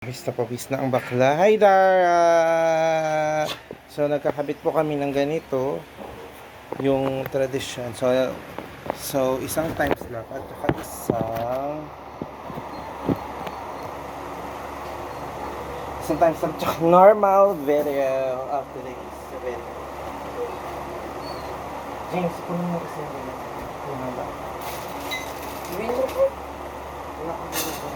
Pawis na ang bakla. Hi, Dara! So, nagkakabit po kami ng ganito. Yung tradisyon. So isang time slot at saka isang time slot tsaka normal video of today's event. James, kunin mo kasi yung ganito. Kunin ba? Window po. Wala ko dito.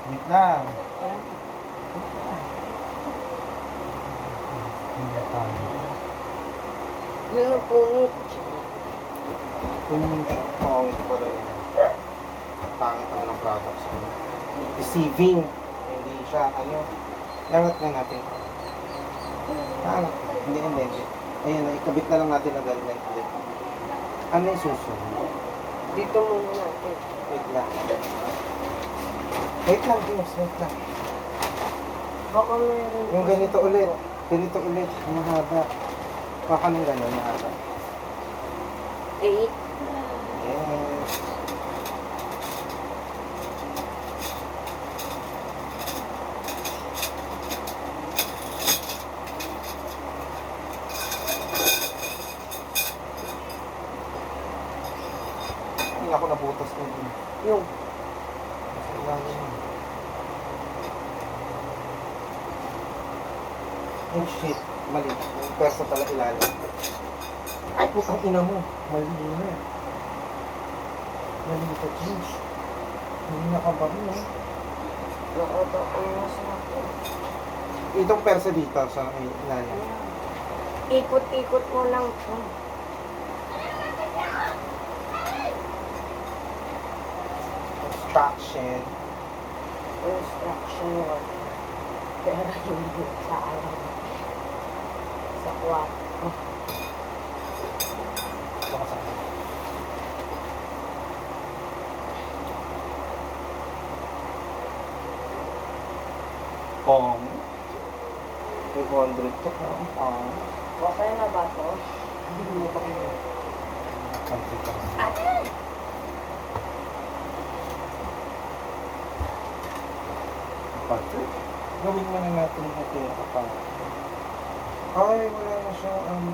Wait lang. Hindi tayo. Window po. Kung pangit pa rin. Pangit ang ng products. Deceiving. Hindi siya, langat na natin. Langat. Hindi. Ayun, ikabit na lang natin ang ganyan ulit. Ano yung susunod? Dito muna natin. Wait lang. Wait lang, James. Wait lang. Baka meron. Yung ganito ulit. Ganito ulit. Mahaba. Baka nung gano'n, mahaba. 8. Yes. Hindi ako nabutas na din. Yung. Sa ilalim mo. Oh shit. Mali. Yung persa pala ilalim. Ay, putang ina mo. Mali na. Mali ka, James. Hindi nakabaho, eh. Nakata ko yung natin. Itong persa dito sa ilalim. Ikot-ikot mo lang ito. Construction. Construction work. Pero hindi sa alam. Sa kwarto. Baka sa akin. Pong. 200 to. Pong. Okay na ba ito? Hindi mo pa kayo. Country ka. Country? Gawin mo na natin yung pera pa. Ay, wala na siyang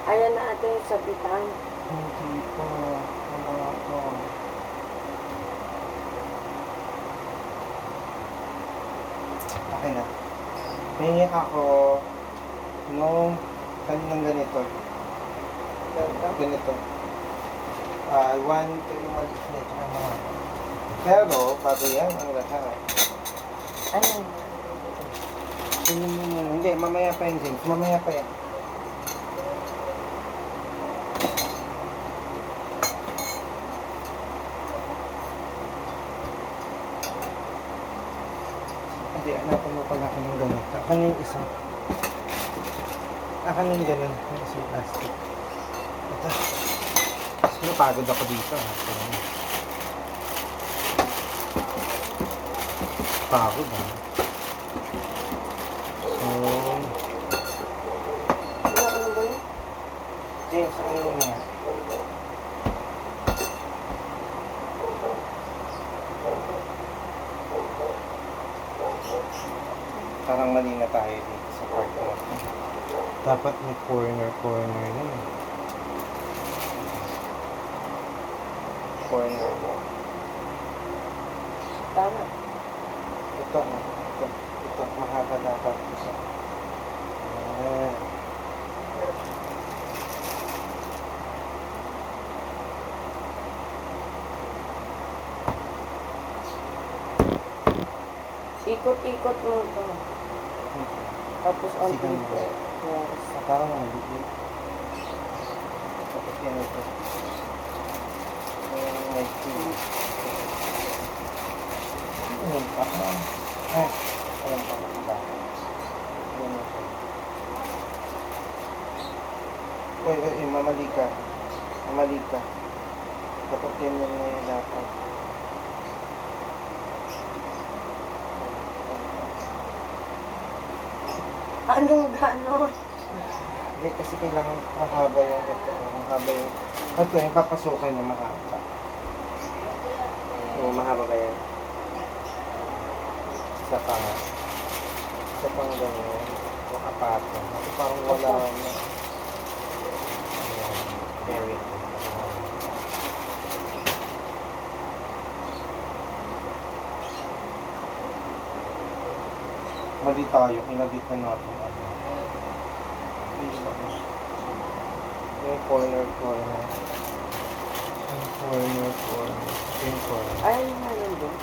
Ayan na ating sabitan. Hindi pa. Wala pa. Okay na. Hingi ako nung kaninang ganito. Ganito. I want to yung maliit na ito. Pero, bago yan, ang lahat. Ano? Hindi, mamaya pa yan, James. Mamaya pa yan. Hindi, hanapin mo pala ako ng ganito. Akan yung isa. Akan yung ganun. Yung isang plastic. Ito. Napagod ako dito. Pagod ah. So, Ano ba yun? James, ano yun nga? Parang mali na tayo dito sa part na ito. Dapat may corner na eh. Corner. Tama. Ito, ito, mahaba dapat. Ito. Ayan. Ikot-ikot mo ito. Tapos ang Sige. pinto. Yes. Parang maliit. Tapos yan ito. May two. Ayan pa. Ayan pa. Ayan pa. Uy, mamali ka. Mamali ka. Dapat yan yung may dapat. Anong gano'n? Hindi kasi kailangan mahaba yung ito. Mahaba yung Ito yung papasukan niya mahaba. Oo, mahaba ba yan? Isa pa nga. Isa pang ganyan. Makapato. Kasi parang wala na. Ayan. Very good. Mali tayo. Kinabit na natin. Yung corner. Yung corner. Yung corner. Ay, nga lang din.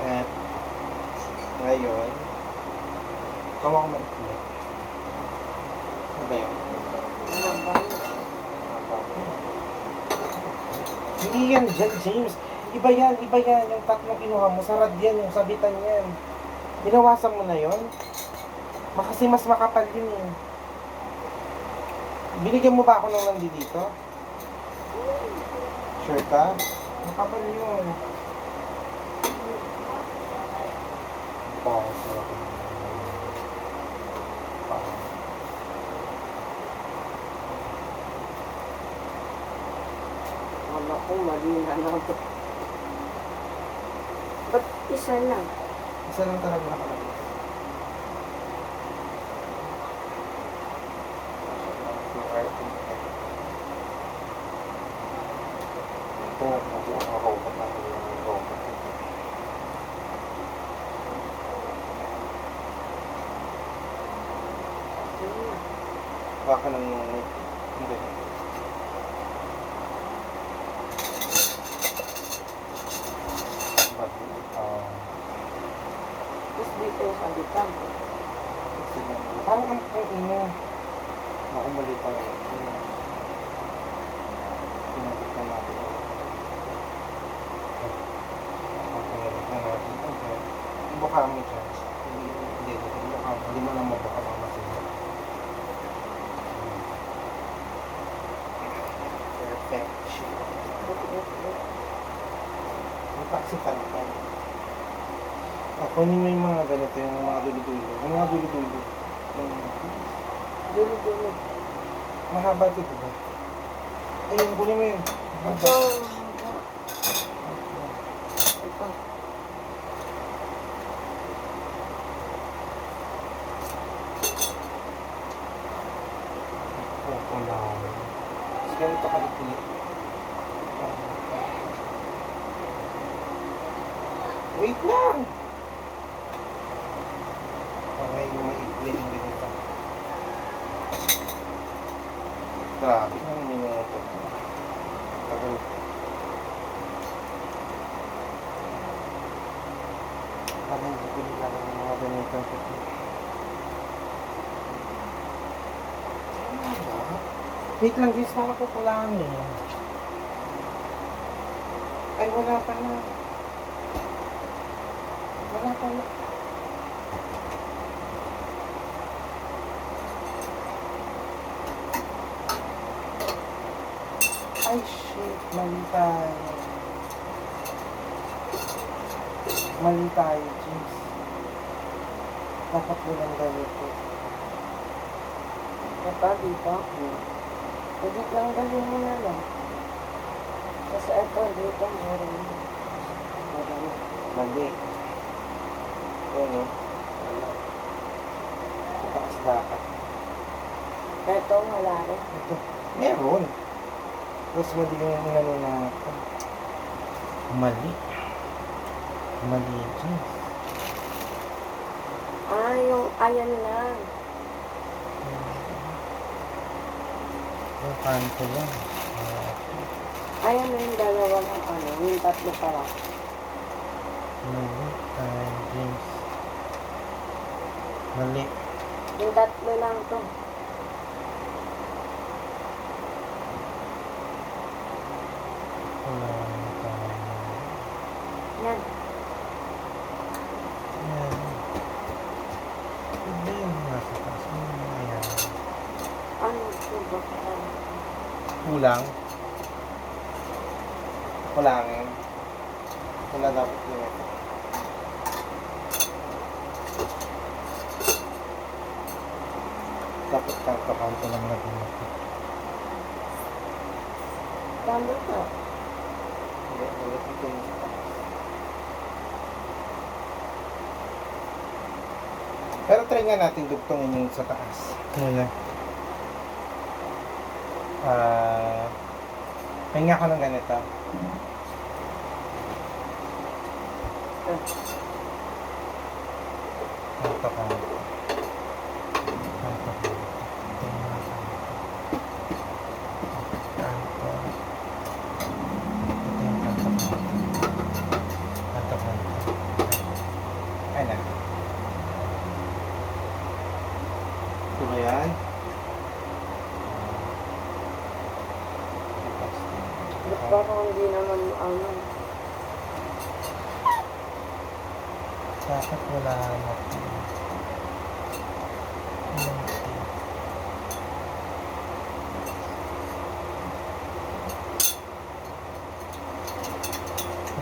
At ngayon, kawa ko maikli. Ano ba yun? Mahaba. Hindi yan dyan, James. Iba yan. Yung tatlong kinuha mo, sarad yan, yung sabitan yan. Binawasan mo na yon. Kasi mas makapal yun eh. Binigyan mo ba ako ng landi dito? Sure ka? Makapal yun. Pause. Wala ko, mali na lang. Ba't isa lang? Isa lang talaga nakalagay. Ito, nakakaupat na yung robot. Baka nang hindi. But, Tapos dito sa bitang. sige. Parang ang ino. Ako mali pa rin. Pinabit na natin. Pinabit na natin. Okay. Buka mo dyan. Hindi mo na mabuka mga masila. Perfect. Magpaksipan ka. Kunin mo yung mga ganito, yung mga dulo-dulo. Yung mga dulo-dulo. Dulo-dulo. Mahaba ito, diba? Ayun, kunin mo yun. Ito. Ito. Kukulang. Tapos ganito kalikili. Wait lang! Okay, yung maikli yung ganito. Grabe, ang minuto. Tagal. Parang hindi ko lang ang mga ganito. Wait lang, guys, parang kukulangan eh. Ay, wala pa na. Wala pa na. Ay, shit. Mali tayo. Mali tayo, jeez. Dapat walang ganito. Ito, dito. Pwede lang gawin mo na lang. Kasi ito, dito, meron. Meron. Mali. Ayan o. Wala. Taas dapat. Ito, wala rin. Ito. Meron. Tapos mali yung inano na ito. Mali. Mali, jeez. Ah, yung ayan lang. Yung kanto lang. Ayan na yung dalawa ng ano, yung tatlo pala. Mali tayo, James. Mali. Yung tatlo lang to. Wala tayo. Yan. Ayan. Hindi yung nasa taas. Ayan. Ano ito ba? kulang. Kulangin. Wala dapat yun. Dapat kanto lang na dito. Tama ka. Hindi, ulit ito yung pero try nga natin dugtongin yung sa taas. Muna. Hinga ko ng ganito. Kanto ka. Kanto ka. Kanto. Ito yung kanto ka. Kanto ka. Ay na. Ito ba yan? Parang hindi naman ano. Bakit wala na?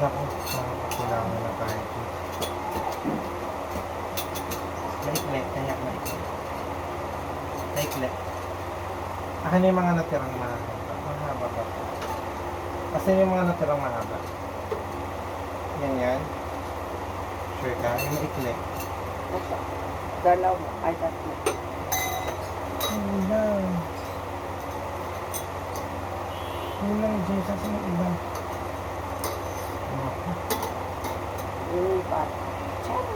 Naku, kailangan na tayo. Maikli, kaya maikli. Maikli. Akin yung mga natirang mahaba. Mahaba ba? Kasi yung mga natirang mahaba. Yan yan. Sure ka? Yung maikli. Nasa dalawa. Ay, tatlo. Kulang. Kulang, Jesus, yung iba. Naku. Lilipat. Tiyan.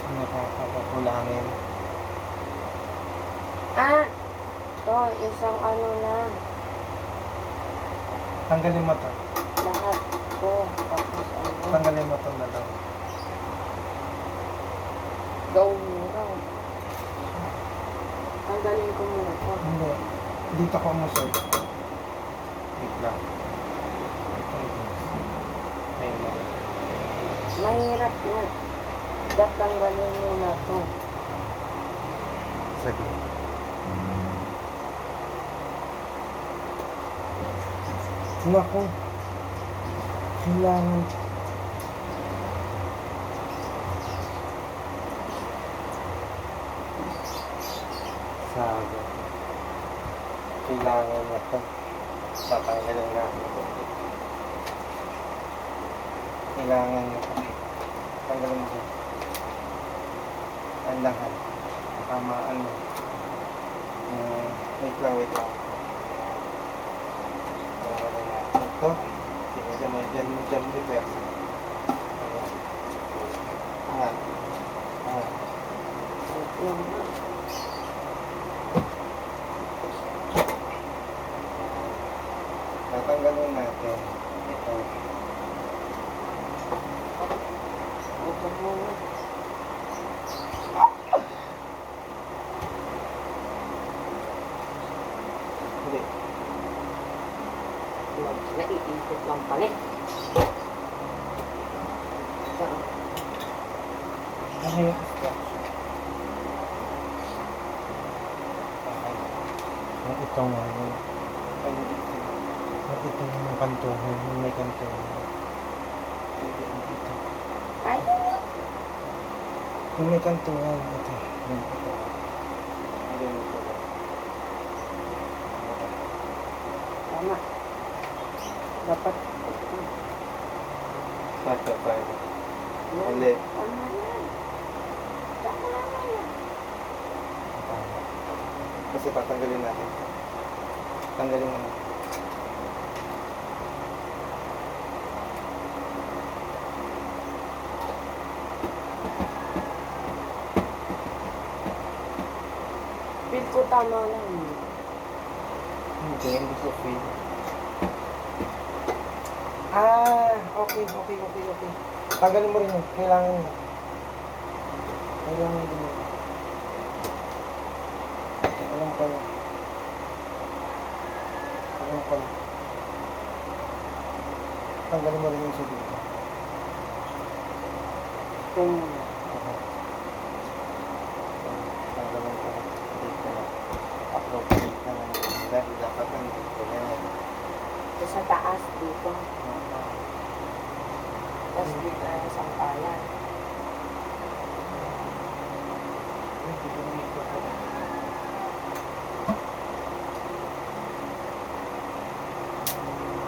Ano ka kapakulangin? Ah! Ito, isang ano lang. Tanggalin mo to. Lahat ko. Tapos ano. Tanggalin mo to na lang. Gawin mo raw. Tanggalin ko muna ito. Hindi. Dito ko umusog. Wait lang. Ayun mo. Mahirap na. Tatanggalin muna ito. Sige. Naku. Kailangan. Sabi. Kailangan na ito. Tatanggalin natin ito. Kailangan na ito. Tanggalin mo ito. Ang lahat. Tamaan mo. Wait lang, wait lang. Tanggalin natin ito. Sige, dyan mo reverse. Ayan. Angat. Angat. Yung Tatanggalin natin. Ito. ito muna. Hindi. Naiikot lang pala. Saan? Ano yung instruction? Okay. Yung itong ano. Yung itong kantuhan. Yung may kantuhan. Ito. Ay! Yung may kantuhan. Ito. Yung ito. Yung ito. Tama. Dapat. Basta tayo. Yan. Ulit. Tama yan. Tama yan. Kasi tatanggalin natin. Tanggalin mo. Feel ko tama lang. Hindi ko feel. Okay. Tanggalin mo rin yun. Kailangan mo. Kailangan din mo. Alam ko na. Tanggalin mo rin yung sa dito. Ito muna. Dahil dapat nandito yan. Ito sa taas dito. Tapos dito na sa sampalan.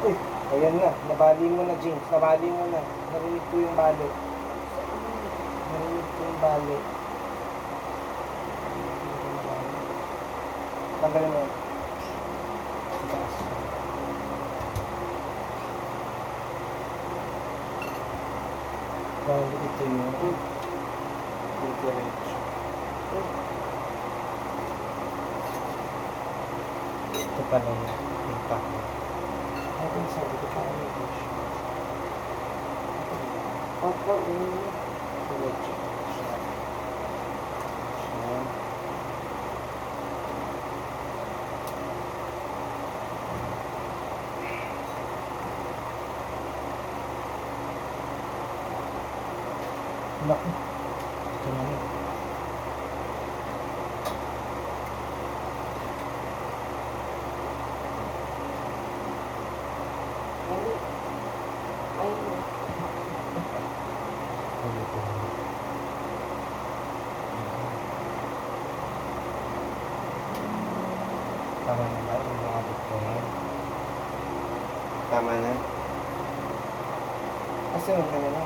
Uy, ayan na. Nabali mo na, James. Nabali mo na. Narinig ko yung bali. Narinig ko yung bali. Tanggalin mo. Taas. Bali, ito yung filtration. Ito pala yung impact. Ano yung sabi ko parang may issue? Opo, Electric. Siya. Naku. Ito naman. Ay, ay, Ulit ko. Tama na ba yung mga buto na? Tama na? Kasi ano na?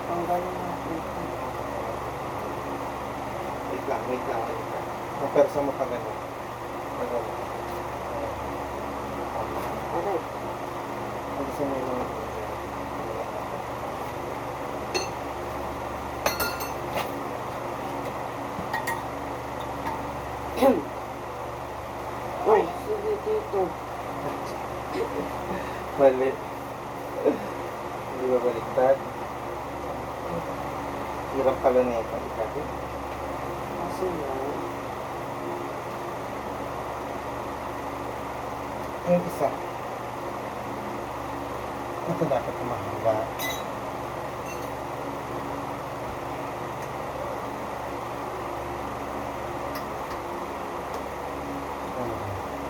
tanggalin natin. Wait lang. Mapersa mo pa gano'n. Gano'n. Aray, Gusto mo yung... uy, sige dito. Mali. Hindi ba baliktad? Hirap pala na ito. Kasi yan. Yung isa. Ito dapat kumahaba.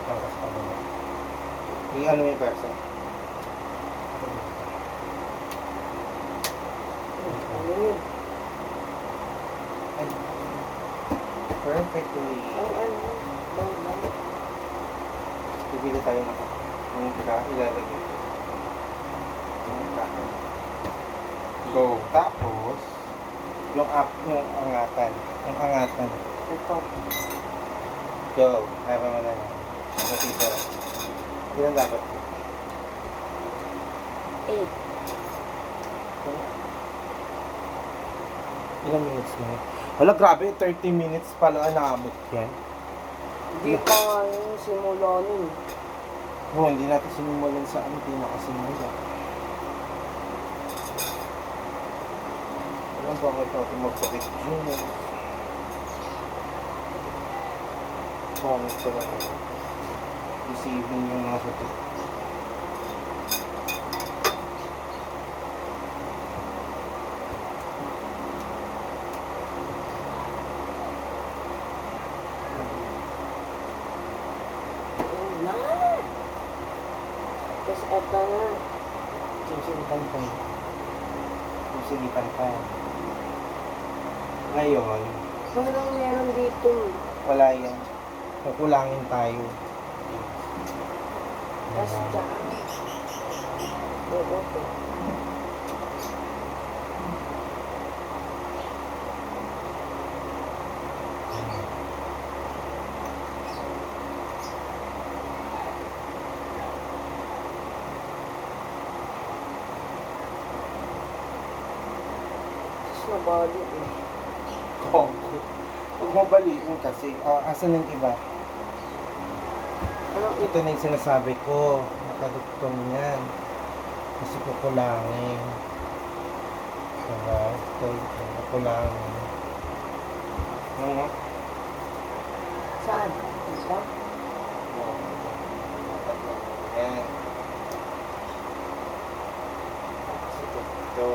Tangkas pa ba? I-ano yung person? Ano yun? Ay, perfectly. Ay, ano? Bang. Bibili tayo ng ilalagay. Go. Tapos, yung up, yung angatan. Yung angatan. Ito. Go. Kaya mo na yan. Matitira. Ilan dapat? 8. Ilang minutes na yun? Wala, grabe. 30 minutes pala ang naabot yan. Hindi pa nga yung simula nun. Oh, hindi natin sinimulan sa ano, pinakasimula. Alam ba ngayon natin magpa-picture? Pangit ko lang. Receiving yung nasa ito. Ayun na. Tapos ito na. Sinipan ko. Sinipan pa. Ngayon, Parang meron dito. wala yan. Kukulangin tayo. Tapos dyan. Oo. Tapos nabali eh. Kongko. Huwag mo baliin kasi. Asan yung iba? Ano Ito na yung sinasabi ko. Nakadugtong yan. Kasi kukulangin. Diba? Ito, kukulangin. Ano nga? Saan? Ito? Yan. Kasi ito. Ito.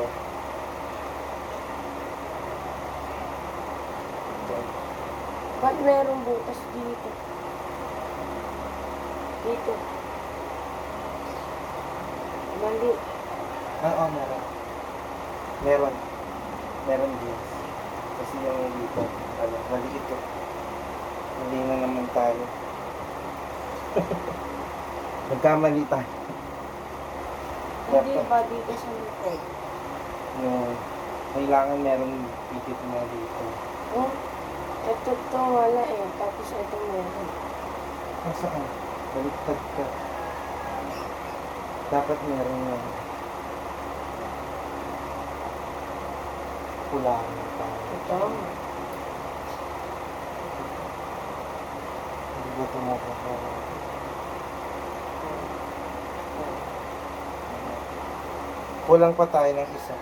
Ba't merong butas dito? Dito. Mali. Oo, meron. Meron. Meron din. Kasi yung dito, mali ito. Mali na naman tayo. Nagkamali tayo. Hindi ba dito sa likod? No. Kailangan merong pitit mo dito. Oh, ito to wala eh. Tapos ito meron. Saan? Baliktad ka. Dapat meron yun. Kulangan tayo. Ito. Hindi ba tumapos? Kulang pa tayo ng isa.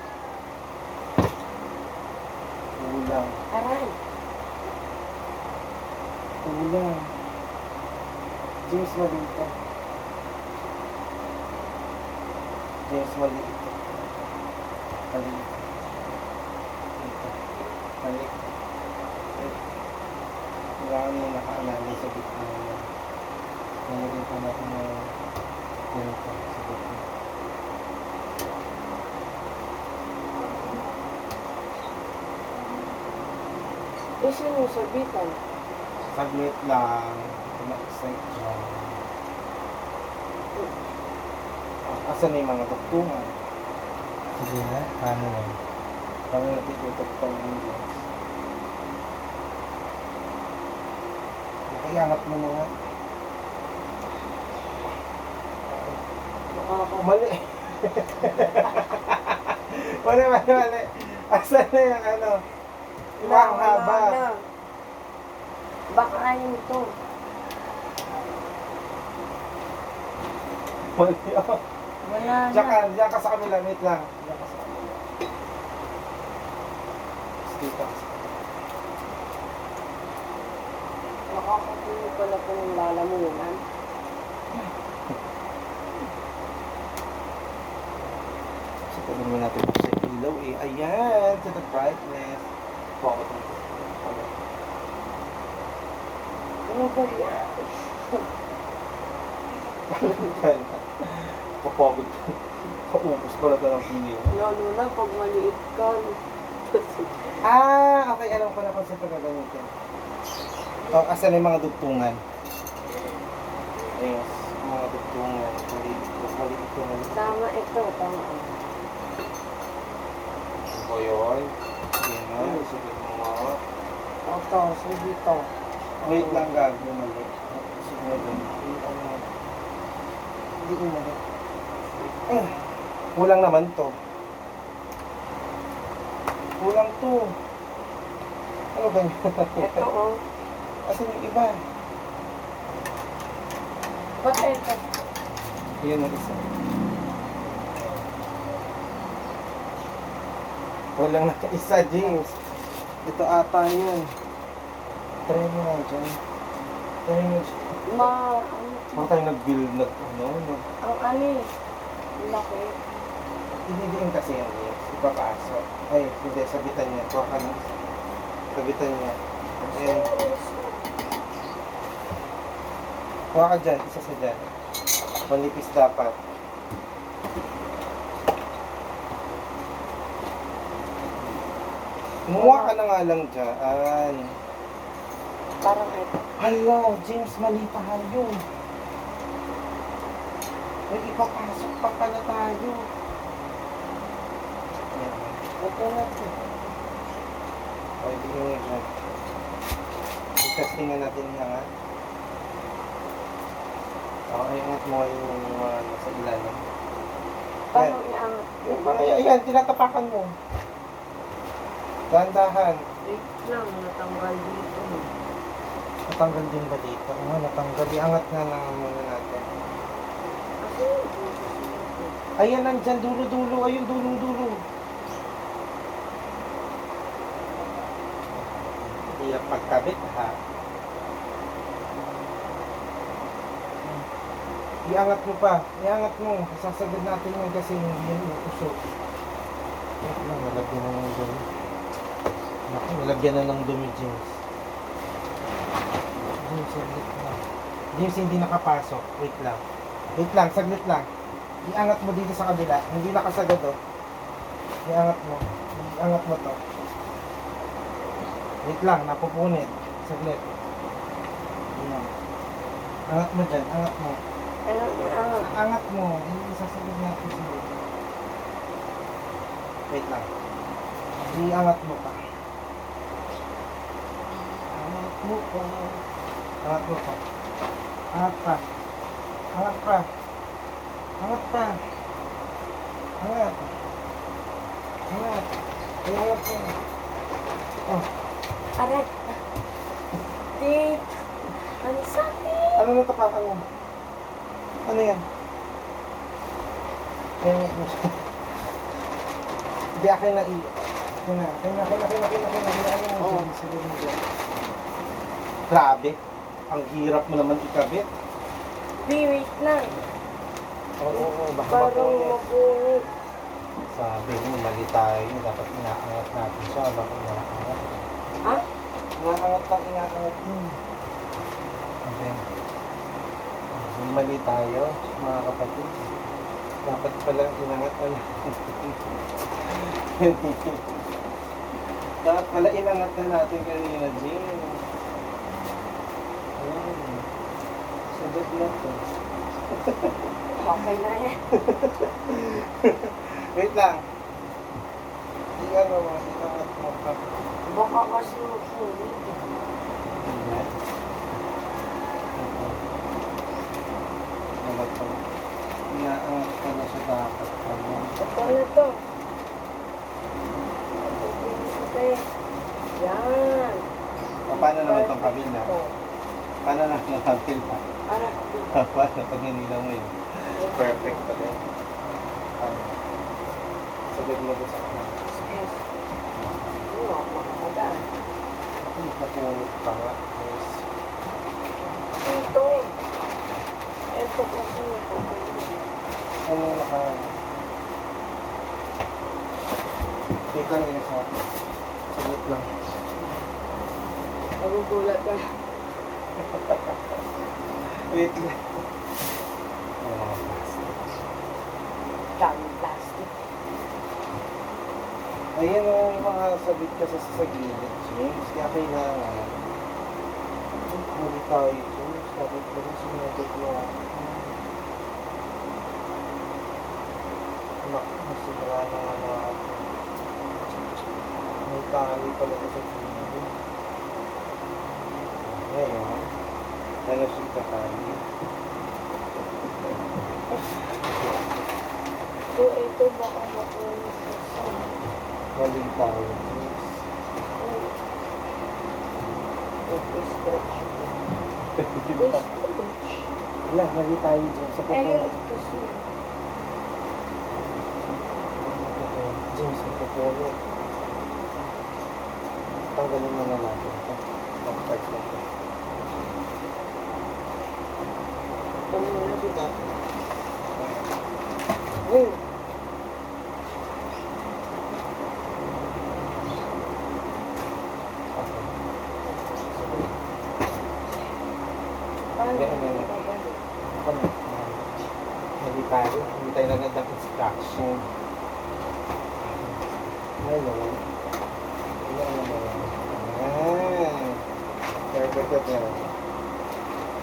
Kulang. Aray. Kulang. James, mali ito. James, mali ito. Mali ito. Ito. Mali. Kailangan mo nakaalala sa gitna mo. Mayroon pa natin na ganito sa gitna. Gusto nyo sabitan. Saglit lang. Ma-excite lang. Asan na yung mga doktungan? Sige na, paano lang? Paano natin tutok pa ng Diyos? Iangat mo na nga. Mali. Mali. Asan na yung ano? Ang haba. Na. Baka yun to. Mali. Wala na. Diyan ka sa kabila. Wait lang. Diyan ka sa kabila. Dito. Nakakapuno pala po ng lalamunan. So, pwede mo natin sa ilaw eh. Ayan, to the brightness. Bakit mo? Ano ba yan? Papagod. Paubos pala ito ng pili. Lalo na pag maliit ka. Okay. Alam ko na kung saan pagagamitin. Asan yung mga dugtungan? Yes, mga dugtungan. Mali ito. Tama ito, tama. Ano ba yun? Sige na, isipin mo nga. Ito, sige to. Wait lang, gago, mali. Sige na. Hindi ko mali. Kulang naman to. Kulang to. Ano ba yun? Ito oh. Asan yung iba? Ba't ito? Yun ang isa. Kulang na isa, James. Ito ata yun. Try mo na dyan. Try mo dyan. Huwag tayo nag-build Ang ano eh. Laki. Ididiin kasi yan, James. Ipapasok. Ay, hindi. Sabitan niya. Huwag ka na. Sabitan niya. Ayan. Huwag ka dyan. Isa sa dyan. Manipis dapat. Kumuha ka na nga lang dyan. Parang ito. Hello, James, mali tayo. May ipapasok pa pala tayo. Ito na ito. Ay, di mo dyan. I-testingan natin nga nga. Ingat mo yung nasa ilalim. Paano iangat? Ayan, tinatapakan mo. Dahan-dahan. Wait lang, natanggal dito. Natanggal din ba dito? Oo, natanggal. Iangat nga lang muna natin. Kasi dito. Ayan, nandyan, dulo-dulo. Ayun, dulong-dulo. Hindi lang pagkabit, ha? Iangat mo pa. Iangat mo. Sasagad natin yun kasi hindi yan uusok. Wait lang, nalagyan na ng dumi. Naku, nalagyan na ng dumi, James. James, saglit lang. James, hindi nakapasok. Wait lang. Wait lang, saglit lang. Iangat mo dito sa kabila. Hindi nakasagad, oh. Iangat mo. Iangat mo to. Wait lang, napupunit. Saglit. Ayan. Angat mo dyan, angat mo. Angat mo. Hindi sasagad natin sila. Wait lang. Iangat mo pa. Angat mo pa. Angat mo pa. Angat pa. Angat pa. Angat pa. Angat. Angat. Angat pa. Oh. Aray. Di. Ang sakit. Ano nang tapakan mo? Ano yan? Ayan mo siya. Hindi akin na Akin na. Oo. Grabe. Ang hirap mo naman ikabit. Di, wait lang. Oo, baka Parang mapunit. mapunit. Sabi mo, mali tayo. Dapat inaangat natin siya. Baka inaangat. Ha? Inaangat lang, inaangat. Okay. Mali tayo, mga kapatid. Dapat pala inangat na Dapat pala inangat na natin kanina, Jim. Sabot na to. Okay na yan. Wait lang. Ano mo, inangat mo pa. Baka kasi mapunit. Ingat. Dapat pala. Inaangat ka na siya dapat pala. Ito na to. Okay. Yan. Paano naman itong kabila? Paano na yung kabila? Aray. Paano pag nanilaw mo yun? Perfect pala. Sagad mo doon sa kanan. Yes. Oo, makakadaan. Napunit pa nga. Yes. Ito. Ito kasi mapunit. Ano naka... Wait lang yun sa akin. Saglit lang. Nagugulat ka. Wait lang. Oh, Daming plastic. ayan o, yung mga sabit kasi sa gilid, James. Kaya kailangan. Muli tayo, James. Dapat ko rin sinagod mo. Masira na nga natin. May tali pala ko sa gilid. Ngayon, ano siya katali? So, ito baka mapunit kasi. Mali tayo, James. Stretch. Wala, mali tayo dyan sa Eh, pupunit. kasi. James, sa pupunit. Tanggalin mo na natin ito. Mag-start na ito. Ano na, diba? Paano Hindi, na hindi. babalik? Mali tayo. Hindi tayo nagad ng instruction. Ngayon. Perfect at yan.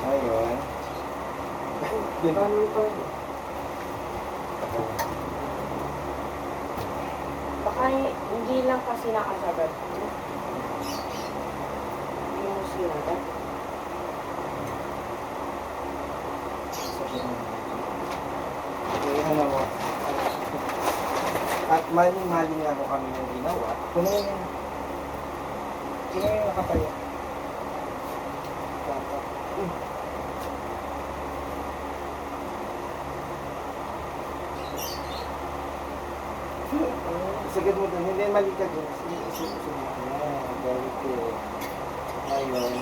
Ngayon. Paano ito? Baka hindi lang kasi nakasagad. Hindi mo sinagat. Okay, ano mo. At maling-maling nga kung kami yung ginawa. Kuno yung nakatayo. Dapat. Sagad mo doon. Hindi, mali ka dun. Sige. Very good. Ngayon,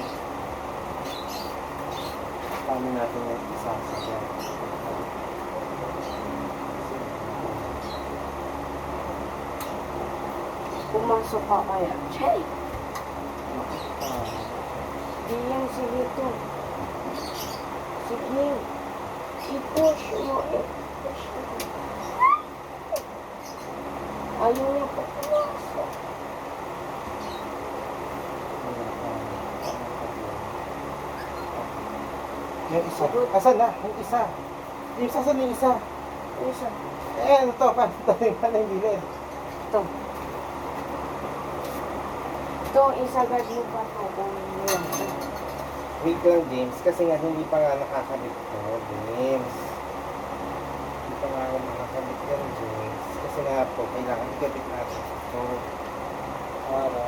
kami natin yung isasagad. Pumasok ka kaya. Cherry! Ah, Di yan Sige ito. Sige. I-push mo. I-push mo. Ayaw niya pa pumasok. Yung isa. Asan na? Yung isa. Yung isa, saan yung isa? Isa. Eh, ano to? Paano yung bilid? Ito. Ito, isagad mo pa ito kung yun. Wait lang, James. Kasi nga, hindi pa nga nakakabit to, James. Hindi pa nga ako nakakabit yan, James. Kasi nga po, kailangan ikabit natin ito. Para...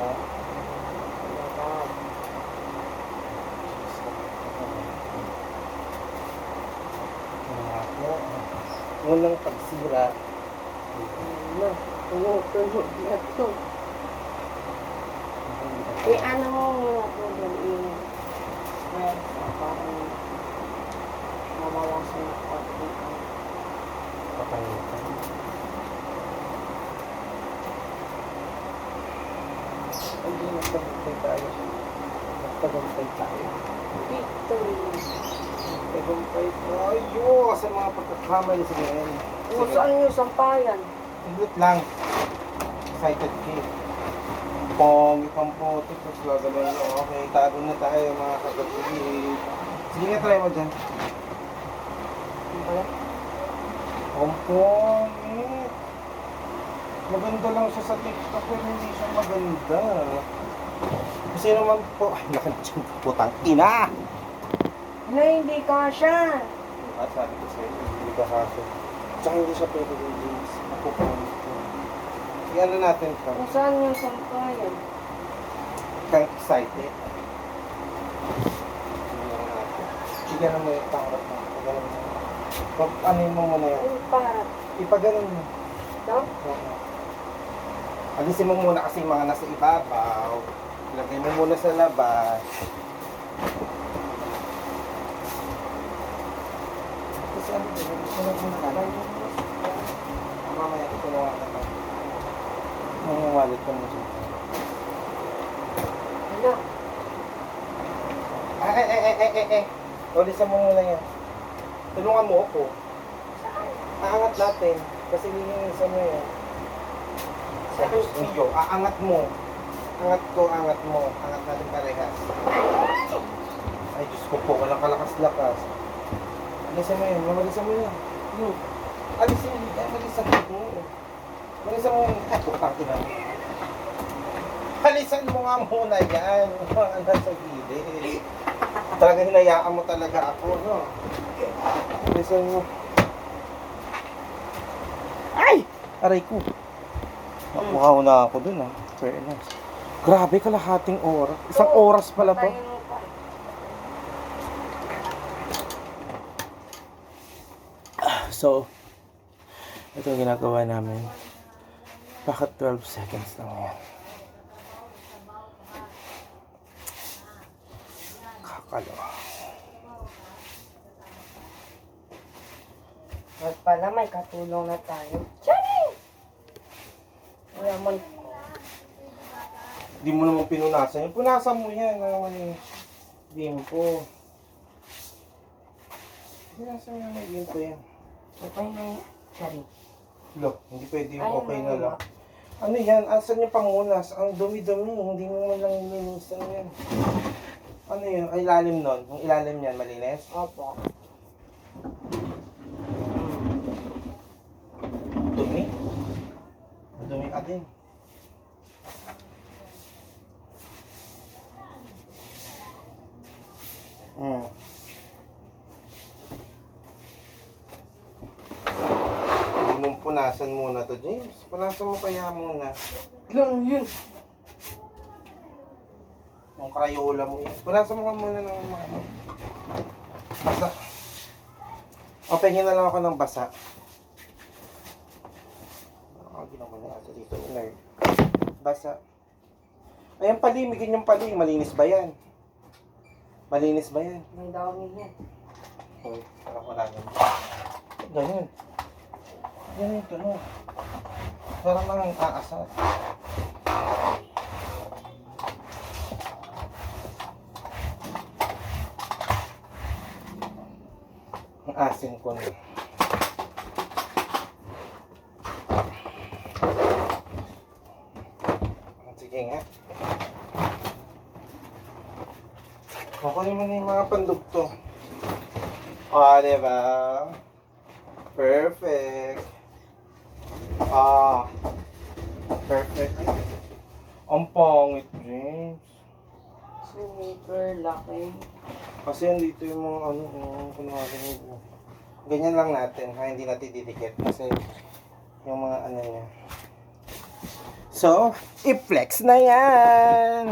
Unang pagsira. Ano? Tumutunog na ito. Ano mo muna ito doon well, parang mabawasan na konti ang Papangitan. Hindi, nagtagumpay tayo. Nagtagumpay tayo. victory. Nagtagumpay tayo sa mga pagkakamali sa ngayon. O saan yung sampayan? Iglit lang. Excited kid. Pong, ipang puti. Tapos gagawin nyo. Okay, tago na tayo mga kagabi. Sige nga, try mo dyan. Ano ba yan? Pompong, eh. Maganda lang siya sa TikTok pero hindi siya maganda. Kasi naman po, ay nakandyan putang ina! Na hindi ka siya. Ah, sabi ko sa'yo, hindi ka haso. Tsaka hindi siya pwede yung James. Ako po. Sige, ano natin ito? Kung saan yung sampayan? Kang excited. Sige na mo yung pangarap mo. Pagalan mo. Ano mo muna yan? Yung para. Ipagalan mo. Ito? Oo. Alisin mo muna kasi yung mga nasa ibabaw. Ilagay mo muna sa labas. Kasi ano ba yun? Ito na muna ka lang. Mamaya ito na wala ka. Yung wallet ko mo siya. Ano? Ulisan mo muna yan. Tulungan mo ako. Aangat natin. Kasi lilinisan mo yan. Sabi niyo, aangat mo. Angat ko, angat mo. Angat natin parehas. Ay, Diyos ko po, walang kalakas-lakas. Alisan mo yan, mamalisan mo yan. Yun. Alisan mo yan, malisan mo. Malisan mo yan. Ay, putang ina. Alisan mo nga muna yan. Mga nasa gilid. Talaga hinayaan mo talaga ako, no? Alisan mo. Ay! Aray ko. Nakuhaw na ako dun, ah. Fairness. Grabe, kalahating oras. Isang oras pala to. Tayo mo pa. So, ito ang ginagawa namin. Bakit 12 seconds lang yan? Kakalo. At pala may katulong na tayo. Tiyanin! Wala man. Hindi mo naman pinunasan yan. Punasan mo yan. Ano naman yung limpo. Punasan mo yan. May limpo yan. Okay na yun. Sorry. Look, hindi pwede yung Ayun okay na na yun. lang. Ano yan? Asan yung pangunas? Ang dumi-dumi. Hindi mo man lang nilinisan yan. Ano yun? Ay, ilalim nun. Yung ilalim yan, malinis? Opo. Dumi. Dumi ka din. Hindi mo punasan muna to, James. Punasan mo kaya muna. Lang yun. Yung Crayola mo yan. Punasan mo ka muna ng mga ano. Basa. O, pengin na lang ako ng basa. Ginawa na ata dito. Nerd. Basa. Ayan palimigin yung paling. Malinis ba yan? Malinis ba yan? May dami yan. Uy, parang wala yan. Ganyan. Ganyan ito, no? Parang lang aasar. asin ko na. Sige nga. Kukunin mo na yung mga pandugto. Diba? Perfect. Perfect. Ang pangit, James. Super laki. Kasi andito yung mga kunwari mo. Ganyan lang natin, ha? Hindi natin didikit. Kasi yung mga niya. So, i-flex na yan!